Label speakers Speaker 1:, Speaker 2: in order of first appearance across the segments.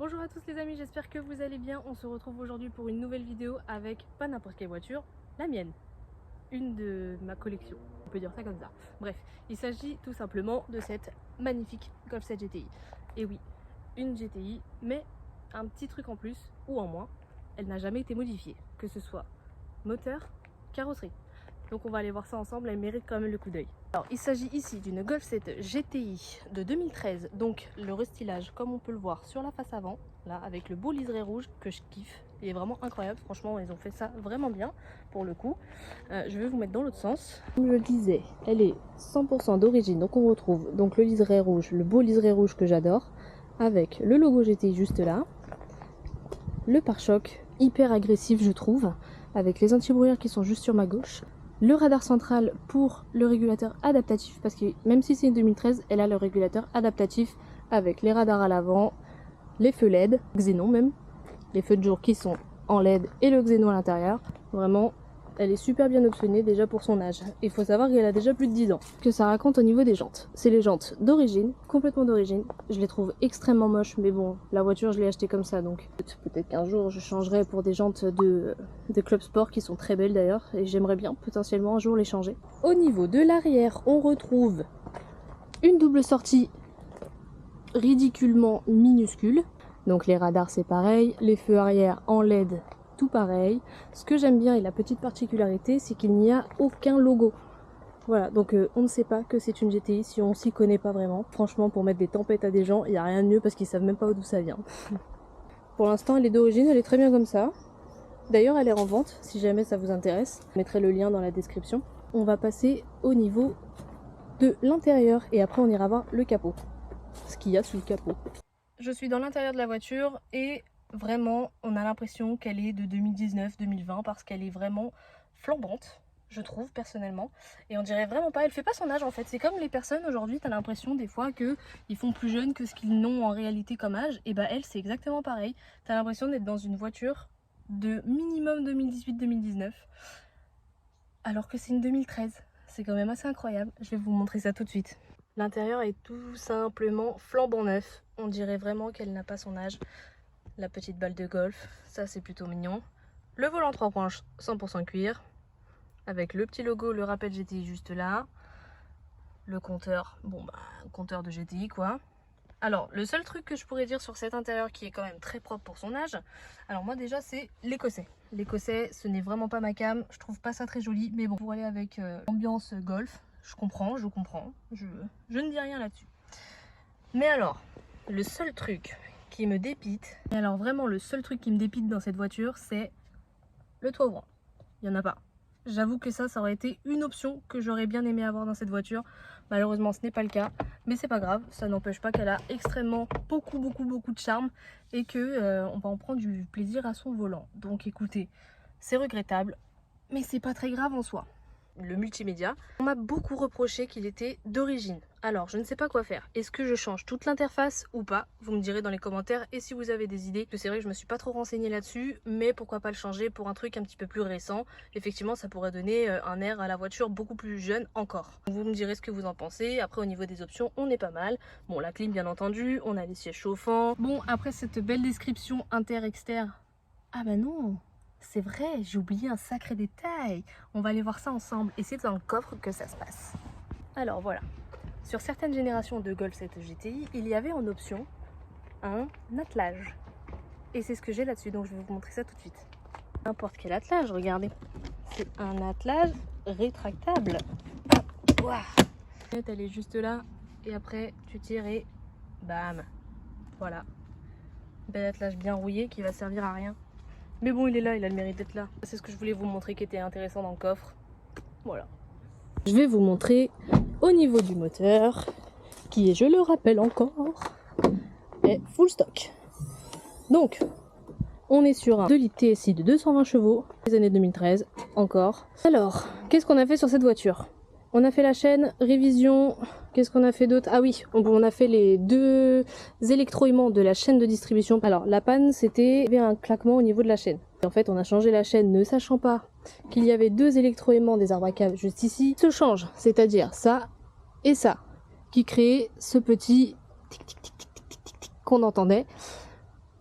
Speaker 1: Bonjour à tous les amis, j'espère que vous allez bien. On se retrouve aujourd'hui pour une nouvelle vidéo avec pas n'importe quelle voiture, la mienne, une de ma collection, on peut dire ça comme ça. Bref, il s'agit tout simplement de cette magnifique Golf 7 GTI. Et oui, une GTI, mais un petit truc en plus ou en moins, elle n'a jamais été modifiée, que ce soit moteur, carrosserie. Donc on va aller voir ça ensemble, elle mérite quand même le coup d'œil. Alors il s'agit ici d'une Golf 7 GTI de 2013, donc le restylage comme on peut le voir sur la face avant, là avec le beau liseré rouge que je kiffe, il est vraiment incroyable, franchement ils ont fait ça vraiment bien pour le coup. Je vais vous mettre dans l'autre sens. Comme je le disais, elle est 100% d'origine, donc on retrouve donc le liseré rouge, le beau liseré rouge que j'adore, avec le logo GTI juste là, le pare-choc hyper agressif je trouve, avec les anti-brouillard qui sont juste sur ma gauche. Le radar central pour le régulateur adaptatif, parce que même si c'est une 2013, elle a le régulateur adaptatif avec les radars à l'avant, les feux LED, xénon même, les feux de jour qui sont en LED et le xénon à l'intérieur. Vraiment, elle est super bien optionnée déjà pour son âge. Il faut savoir qu'elle a déjà plus de 10 ans. Que ça raconte au niveau des jantes. C'est les jantes d'origine, complètement d'origine. Je les trouve extrêmement moches, mais bon, la voiture je l'ai achetée comme ça, donc peut-être qu'un jour je changerai pour des jantes de Club Sport qui sont très belles d'ailleurs, et j'aimerais bien potentiellement un jour les changer. Au niveau de l'arrière, on retrouve une double sortie ridiculement minuscule. Donc les radars c'est pareil, les feux arrière en LED tout pareil. Ce que j'aime bien et la petite particularité, c'est qu'il n'y a aucun logo. Voilà, donc on ne sait pas que c'est une GTI si on s'y connaît pas vraiment. Franchement, pour mettre des tempêtes à des gens, il n'y a rien de mieux parce qu'ils savent même pas d'où ça vient. Pour l'instant, elle est d'origine, elle est très bien comme ça. D'ailleurs, elle est en vente, si jamais ça vous intéresse. Je mettrai le lien dans la description. On va passer au niveau de l'intérieur et après on ira voir le capot. Ce qu'il y a sous le capot. Je suis dans l'intérieur de la voiture et vraiment on a l'impression qu'elle est de 2019-2020 parce qu'elle est vraiment flambante, je trouve personnellement, et on dirait vraiment pas, elle fait pas son âge en fait. C'est comme les personnes aujourd'hui, t'as l'impression des fois qu'ils font plus jeunes que ce qu'ils n'ont en réalité comme âge, et bah elle c'est exactement pareil. T'as l'impression d'être dans une voiture de minimum 2018-2019 alors que c'est une 2013. C'est quand même assez incroyable, je vais vous montrer ça tout de suite. L'intérieur est tout simplement flambant neuf. On dirait vraiment qu'elle n'a pas son âge. La petite balle de golf, ça c'est plutôt mignon. Le volant 3 points 100% cuir. Avec le petit logo, le rappel GTI juste là. Le compteur, bon bah, compteur de GTI quoi. Alors, le seul truc que je pourrais dire sur cet intérieur qui est quand même très propre pour son âge, alors moi déjà c'est l'écossais. L'écossais, ce n'est vraiment pas ma came, je trouve pas ça très joli, mais bon, pour aller avec ambiance golf, je comprends, je ne dis rien là-dessus. Mais alors, le seul truc qui me dépite, et alors vraiment le seul truc qui me dépite dans cette voiture, c'est le toit ouvrant. Il n'y en a pas. J'avoue que ça aurait été une option que j'aurais bien aimé avoir dans cette voiture. Malheureusement, ce n'est pas le cas. Mais c'est pas grave, ça n'empêche pas qu'elle a extrêmement beaucoup de charme et que on va en prendre du plaisir à son volant. Donc écoutez, c'est regrettable, mais c'est pas très grave en soi. Le multimédia, on m'a beaucoup reproché qu'il était d'origine. Alors, je ne sais pas quoi faire. Est-ce que je change toute l'interface ou pas? Vous me direz dans les commentaires. Et si vous avez des idées, c'est vrai que je me suis pas trop renseignée là-dessus, mais pourquoi pas le changer pour un truc un petit peu plus récent. Effectivement, ça pourrait donner un air à la voiture beaucoup plus jeune encore. Vous me direz ce que vous en pensez. Après, au niveau des options, on est pas mal. Bon, la clim, bien entendu. On a les sièges chauffants. Bon, après cette belle description inter-externe. Ah bah non! C'est vrai, j'ai oublié un sacré détail. On va aller voir ça ensemble et c'est dans le coffre que ça se passe. Alors voilà, sur certaines générations de Golf 7 GTI, il y avait en option un attelage. Et c'est ce que j'ai là-dessus, donc je vais vous montrer ça tout de suite. N'importe quel attelage, regardez. C'est un attelage rétractable. Ouah. Elle est juste là et après tu tires et bam. Voilà. Bel attelage bien rouillé qui va servir à rien. Mais bon, il est là, il a le mérite d'être là. C'est ce que je voulais vous montrer qui était intéressant dans le coffre. Voilà. Je vais vous montrer au niveau du moteur, qui est, je le rappelle encore, est full stock. Donc, on est sur un 2 litres TSI de 220 chevaux, les années 2013, encore. Alors, qu'est-ce qu'on a fait sur cette voiture? On a fait la chaîne, révision, qu'est-ce qu'on a fait d'autre? Ah oui, on a fait les deux électroaimants de la chaîne de distribution. Alors la panne, c'était un claquement au niveau de la chaîne. En fait, on a changé la chaîne ne sachant pas qu'il y avait deux électroaimants des arbres à câbles juste ici. Se change, c'est-à-dire ça et ça, qui créait ce petit tic tic tic tic tic tic tic qu'on entendait.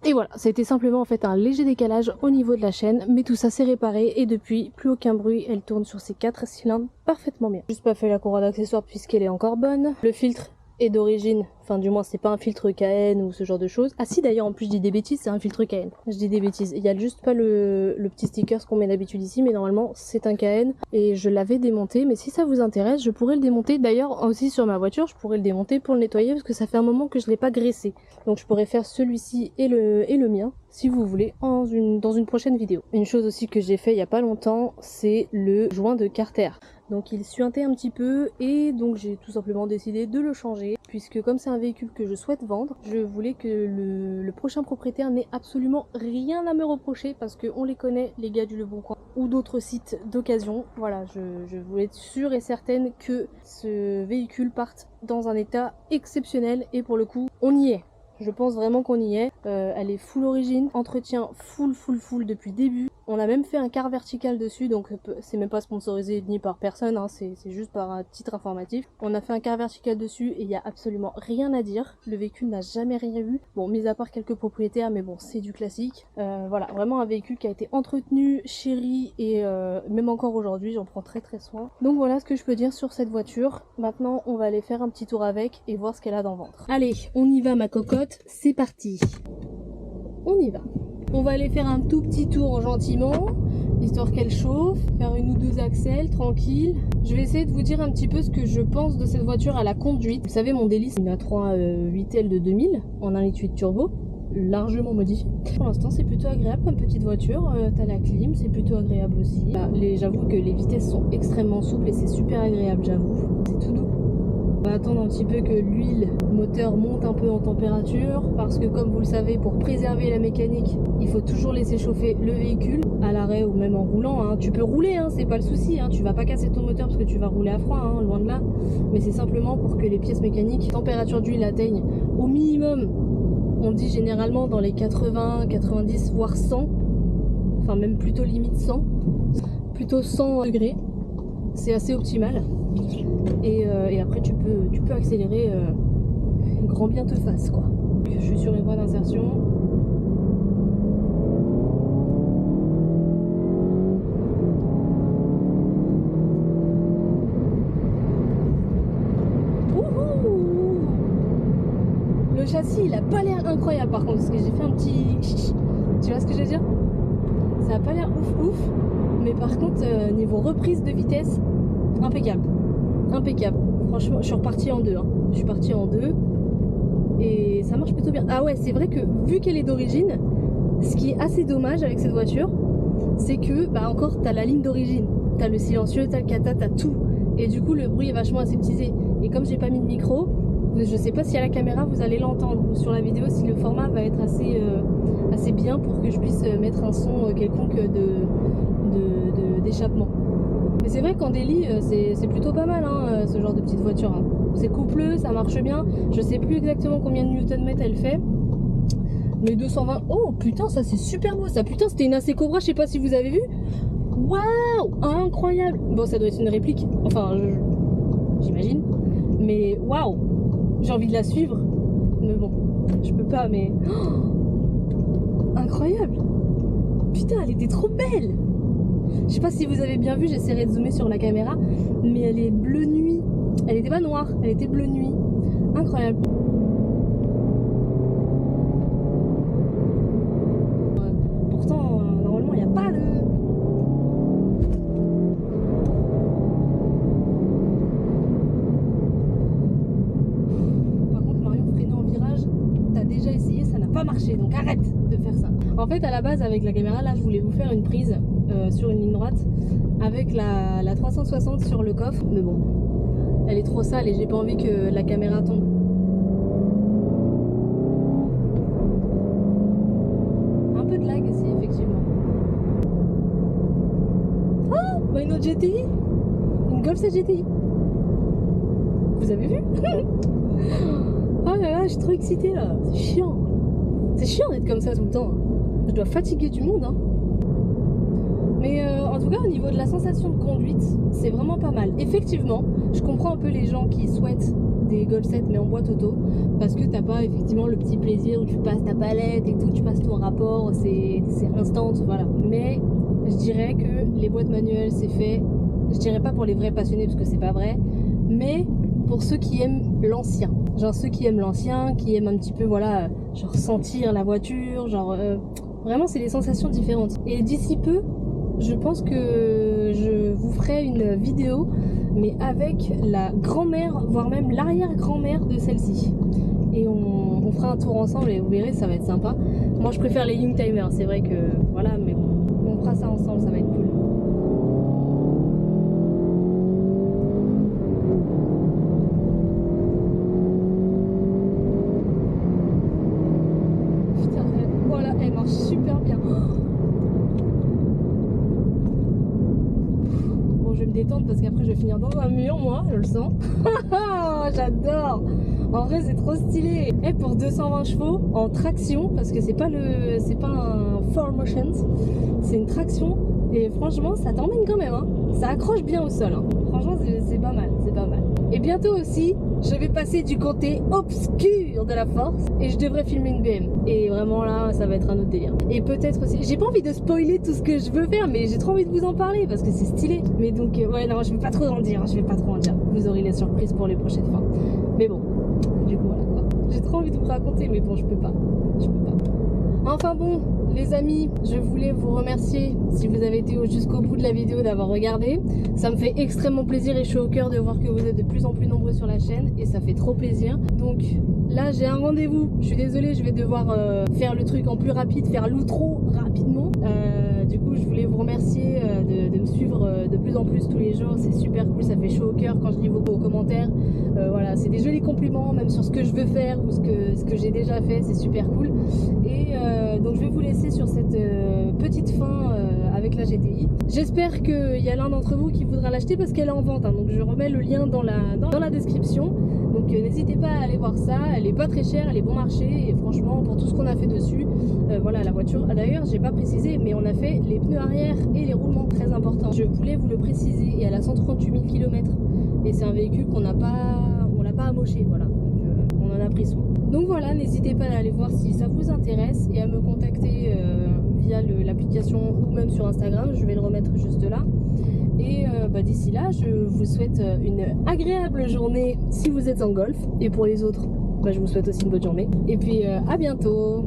Speaker 1: Et voilà, c'était simplement en fait un léger décalage au niveau de la chaîne, mais tout ça s'est réparé et depuis plus aucun bruit, elle tourne sur ses 4 cylindres parfaitement bien. Juste pas fait la couronne d'accessoires puisqu'elle est encore bonne. Le filtre est d'origine, enfin du moins c'est pas un filtre KN ou ce genre de choses. Ah si d'ailleurs en plus je dis des bêtises, c'est un filtre KN. Je dis des bêtises, il y a juste pas le petit sticker qu'on met d'habitude ici, mais normalement c'est un KN et je l'avais démonté, mais si ça vous intéresse je pourrais le démonter. D'ailleurs aussi sur ma voiture je pourrais le démonter pour le nettoyer parce que ça fait un moment que je l'ai pas graissé. Donc je pourrais faire celui-ci et le mien si vous voulez dans une prochaine vidéo. Une chose aussi que j'ai fait il y a pas longtemps, c'est le joint de carter. Donc il suintait un petit peu et donc j'ai tout simplement décidé de le changer puisque comme c'est un véhicule que je souhaite vendre, je voulais que le prochain propriétaire n'ait absolument rien à me reprocher parce qu'on les connaît, les gars du Le Bon Coin ou d'autres sites d'occasion. Voilà, je voulais être sûre et certaine que ce véhicule parte dans un état exceptionnel et pour le coup on y est. Je pense vraiment qu'on y est. Elle est full origine, entretien full depuis le début. On a même fait un car vertical dessus, donc c'est même pas sponsorisé ni par personne, hein, c'est juste par un titre informatif. On a fait un car vertical dessus et il y a absolument rien à dire. Le véhicule n'a jamais rien eu. Bon, mis à part quelques propriétaires, mais bon, c'est du classique. Voilà, vraiment un véhicule qui a été entretenu, chéri et même encore aujourd'hui, j'en prends très soin. Donc voilà ce que je peux dire sur cette voiture. Maintenant, on va aller faire un petit tour avec et voir ce qu'elle a dans le ventre. Allez, on y va ma cocotte, c'est parti. On y va. On va aller faire un tout petit tour gentiment, histoire qu'elle chauffe, faire une ou deux accels, tranquille. Je vais essayer de vous dire un petit peu ce que je pense de cette voiture à la conduite. Vous savez, mon délice, une A3 8L de 2000 en 1,8 litre turbo, largement modifié. Pour l'instant, c'est plutôt agréable comme petite voiture. T'as la clim, c'est plutôt agréable aussi. J'avoue que les vitesses sont extrêmement souples et c'est super agréable, j'avoue. C'est tout doux. On va attendre un petit peu que l'huile moteur monte un peu en température parce que comme vous le savez, pour préserver la mécanique, il faut toujours laisser chauffer le véhicule à l'arrêt ou même en roulant, hein. Tu peux rouler, hein, c'est pas le souci, hein. Tu vas pas casser ton moteur parce que tu vas rouler à froid, hein, loin de là, mais c'est simplement pour que les pièces mécaniques, température d'huile atteigne au minimum, on dit généralement dans les 80, 90 voire 100, enfin même plutôt limite 100, plutôt 100 degrés, c'est assez optimal. Et après tu peux accélérer grand bien te fasse quoi. Je suis sur une voie d'insertion. Le châssis il a pas l'air incroyable par contre parce que j'ai fait un petit... Tu vois ce que je veux dire? Ça a pas l'air ouf mais par contre niveau reprise de vitesse impeccable. Impeccable. Franchement, je suis repartie en deux. Hein. Je suis partie en deux. Et ça marche plutôt bien. Ah ouais, c'est vrai que vu qu'elle est d'origine, ce qui est assez dommage avec cette voiture, c'est que, bah encore, t'as la ligne d'origine. T'as le silencieux, t'as le kata, t'as tout. Et du coup, le bruit est vachement aseptisé. Et comme j'ai pas mis de micro, je sais pas si à la caméra vous allez l'entendre. Ou sur la vidéo, si le format va être assez bien pour que je puisse mettre un son quelconque d'échappement. Mais c'est vrai qu'en daily, c'est plutôt pas mal hein, ce genre de petite voiture. Hein. C'est coupleux, ça marche bien. Je sais plus exactement combien de Nm elle fait. Mais 220. Oh putain, ça c'est super beau ça. Putain, c'était une AC Cobra, je sais pas si vous avez vu. Waouh, incroyable. Bon, ça doit être une réplique. Enfin, j'imagine. Mais waouh, j'ai envie de la suivre. Mais bon, je peux pas, mais. Oh, incroyable. Putain, elle était trop belle. Je sais pas si vous avez bien vu, j'essaierai de zoomer sur la caméra, mais elle est bleu nuit. Elle était pas noire, elle était bleu nuit. Incroyable. Pourtant, normalement, il n'y a pas de... Par contre, Marion, freiner en virage, t'as déjà essayé, ça n'a pas marché, donc arrête de faire ça. En fait, à la base, avec la caméra, là, je voulais vous faire une prise sur une ligne droite avec la 360 sur le coffre, mais bon, elle est trop sale et j'ai pas envie que la caméra tombe. Un peu de lag aussi, effectivement. Ah, bah une autre GTI, une Golf 7 GTI. Vous avez vu? Oh là là, je suis trop excitée là, c'est chiant. C'est chiant d'être comme ça tout le temps. Je dois fatiguer du monde, hein. Mais en tout cas, au niveau de la sensation de conduite, c'est vraiment pas mal. Effectivement, je comprends un peu les gens qui souhaitent des Golf 7 mais en boîte auto, parce que t'as pas effectivement le petit plaisir où tu passes ta palette et tout, tu passes ton rapport, c'est instant, voilà. Mais je dirais que les boîtes manuelles c'est fait, je dirais pas pour les vrais passionnés parce que c'est pas vrai, mais pour ceux qui aiment l'ancien, genre ceux qui aiment l'ancien, qui aiment un petit peu voilà, genre sentir la voiture, genre vraiment c'est des sensations différentes. Et d'ici peu, je pense que je vous ferai une vidéo mais avec la grand-mère, voire même l'arrière-grand-mère de celle-ci. Et on fera un tour ensemble et vous verrez, ça va être sympa. Moi je préfère les Youngtimer, c'est vrai que voilà, mais bon, on fera ça ensemble, ça va être cool. Putain, voilà, elle marche super bien. Bon, je vais me détendre parce qu'après je vais finir dans un mur, moi, je le sens. J'adore. En vrai, c'est trop stylé. Et pour 220 chevaux en traction, parce que c'est pas un 4Motion, c'est une traction. Et franchement, ça t'emmène quand même. Hein. Ça accroche bien au sol. Hein. Franchement, c'est pas mal, c'est pas mal. Et bientôt aussi, je vais passer du côté obscur de la force et je devrais filmer une BM. Et vraiment là, ça va être un autre délire. Et peut-être aussi, j'ai pas envie de spoiler tout ce que je veux faire, mais j'ai trop envie de vous en parler parce que c'est stylé. Mais donc, ouais, non, je vais pas trop en dire. Je vais pas trop en dire. Vous aurez les surprises pour les prochaines fois. Mais bon, du coup, voilà quoi. J'ai trop envie de vous raconter, mais bon, je peux pas. Je peux pas. Enfin bon, les amis, je voulais vous remercier si vous avez été jusqu'au bout de la vidéo d'avoir regardé. Ça me fait extrêmement plaisir et chaud au cœur de voir que vous êtes de plus en plus nombreux sur la chaîne et ça fait trop plaisir. Donc là, j'ai un rendez-vous. Je suis désolée, je vais devoir faire le truc en plus rapide, faire l'outro rapidement. Du coup, je voulais vous remercier de me suivre de plus en plus tous les jours. C'est super cool, ça fait chaud au cœur quand je lis vos commentaires. Voilà, c'est des jolis compliments, même sur ce que je veux faire ou ce que j'ai déjà fait, c'est super cool. Et donc je vais vous laisser sur cette petite fin avec la GTI. J'espère qu'il y a l'un d'entre vous qui voudra l'acheter parce qu'elle est en vente. Hein, donc je remets le lien dans la description. Donc n'hésitez pas à aller voir ça. Elle est pas très chère, elle est bon marché. Et franchement, pour tout ce qu'on a fait dessus, voilà la voiture. D'ailleurs, j'ai pas précisé, mais on a fait les pneus arrière et les roulements, très importants. Je voulais vous le préciser. Et elle a 138 000 km. Et c'est un véhicule qu'on l'a pas amoché. Voilà. Donc on en a pris soin. Donc voilà, n'hésitez pas à aller voir si ça vous intéresse et à me contacter via l'application ou même sur Instagram, je vais le remettre juste là. Et d'ici là, je vous souhaite une agréable journée si vous êtes en golf. Et pour les autres, je vous souhaite aussi une bonne journée. Et puis à bientôt.